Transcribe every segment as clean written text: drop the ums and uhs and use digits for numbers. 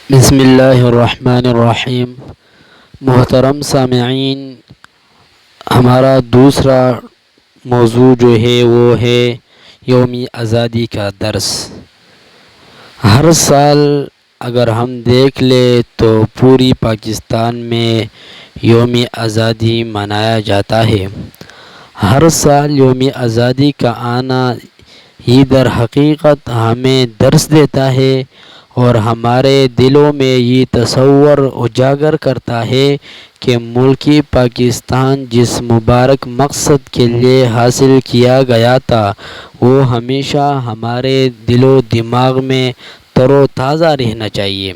بسم اللہ الرحمن الرحیم۔ محترم سامعین، ہمارا دوسرا موضوع جو ہے وہ ہے یوم آزادی کا درس۔ ہر سال اگر ہم دیکھ لیں تو پوری پاکستان میں یوم آزادی منایا جاتا ہے۔ ہر سال یوم آزادی کا آنا ہی در حقیقت ہمیں درس دیتا ہے اور ہمارے دلوں میں یہ تصور اجاگر کرتا ہے کہ ملک پاکستان جس مبارک مقصد کے لیے حاصل کیا گیا تھا وہ ہمیشہ ہمارے دل و دماغ میں تر و تازہ رہنا چاہیے۔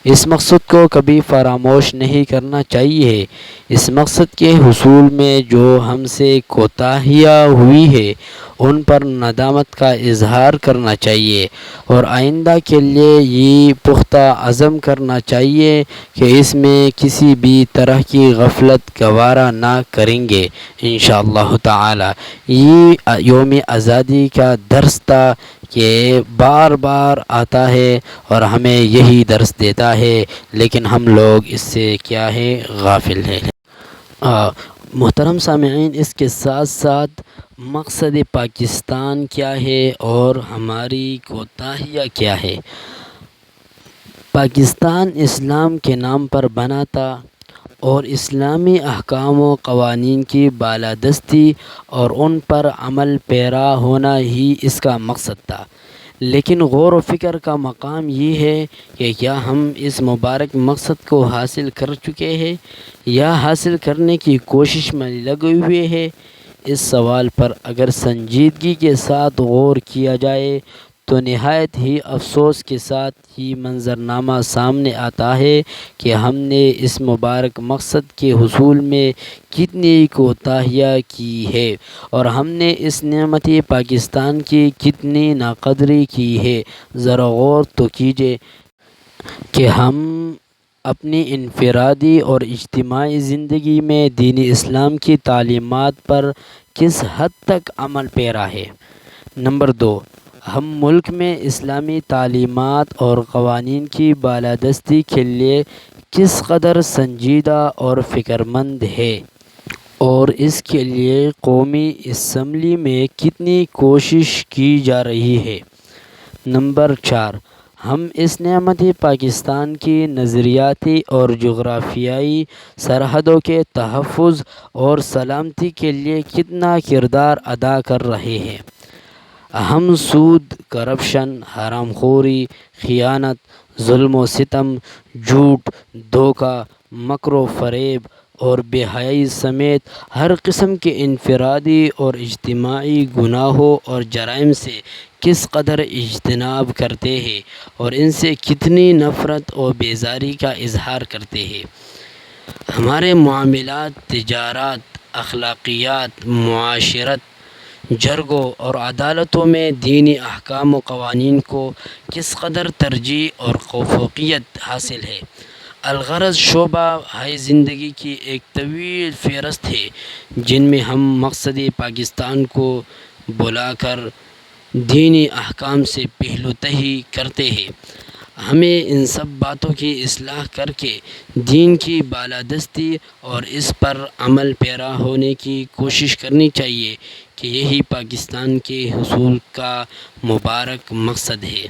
اس مقصد کو کبھی فراموش نہیں کرنا چاہیے۔ اس مقصد کے حصول میں جو ہم سے کوتاہیاں ہوئی ہیں ان پر ندامت کا اظہار کرنا چاہیے اور آئندہ کے لیے یہ پختہ عزم کرنا چاہیے کہ اس میں کسی بھی طرح کی غفلت گوارا نہ کریں گے انشاءاللہ تعالی۔ یہ یوم آزادی کا درس تھا کہ بار بار آتا ہے اور ہمیں یہی درس دیتا ہے، لیکن ہم لوگ اس سے کیا ہے، غافل ہیں۔ محترم سامعین، اس کے ساتھ ساتھ مقصد پاکستان کیا ہے اور ہماری کوتاہیاں کیا ہے۔ پاکستان اسلام کے نام پر بنا تھا اور اسلامی احکام و قوانین کی بالادستی اور ان پر عمل پیرا ہونا ہی اس کا مقصد تھا۔ لیکن غور و فکر کا مقام یہ ہے کہ کیا ہم اس مبارک مقصد کو حاصل کر چکے ہیں یا حاصل کرنے کی کوشش میں لگے ہوئے ہیں؟ اس سوال پر اگر سنجیدگی کے ساتھ غور کیا جائے تو نہایت ہی افسوس کے ساتھ یہ منظرنامہ سامنے آتا ہے کہ ہم نے اس مبارک مقصد کے حصول میں کتنی کوتاہیاں کی ہے اور ہم نے اس نعمت پاکستان کی کتنی ناقدری کی ہے۔ ذرا غور تو کیجئے کہ ہم اپنی انفرادی اور اجتماعی زندگی میں دین اسلام کی تعلیمات پر کس حد تک عمل پیرا ہے۔ نمبر 2، ہم ملک میں اسلامی تعلیمات اور قوانین کی بالادستی کے لیے کس قدر سنجیدہ اور فکرمند ہیں اور اس کے لیے قومی اسمبلی میں کتنی کوشش کی جا رہی ہے۔ نمبر 4، ہم اس نعمت پاکستان کی نظریاتی اور جغرافیائی سرحدوں کے تحفظ اور سلامتی کے لیے کتنا کردار ادا کر رہے ہیں۔ ہم سود، کرپشن، حرام خوری، خیانت، ظلم و ستم، جھوٹ، دھوکہ، مکر و فریب اور بے حیائی سمیت ہر قسم کے انفرادی اور اجتماعی گناہوں اور جرائم سے کس قدر اجتناب کرتے ہیں اور ان سے کتنی نفرت اور بیزاری کا اظہار کرتے ہیں۔ ہمارے معاملات، تجارت، اخلاقیات، معاشرت، جرگوں اور عدالتوں میں دینی احکام و قوانین کو کس قدر ترجیح اور فوقیت حاصل ہے۔ الغرض شعبہ ہائے زندگی کی ایک طویل فہرست ہے جن میں ہم مقصد پاکستان کو بلا کر دینی احکام سے پہلو تہی کرتے ہیں۔ ہمیں ان سب باتوں کی اصلاح کر کے دین کی بالادستی اور اس پر عمل پیرا ہونے کی کوشش کرنی چاہیے کہ یہی پاکستان کے حصول کا مبارک مقصد ہے۔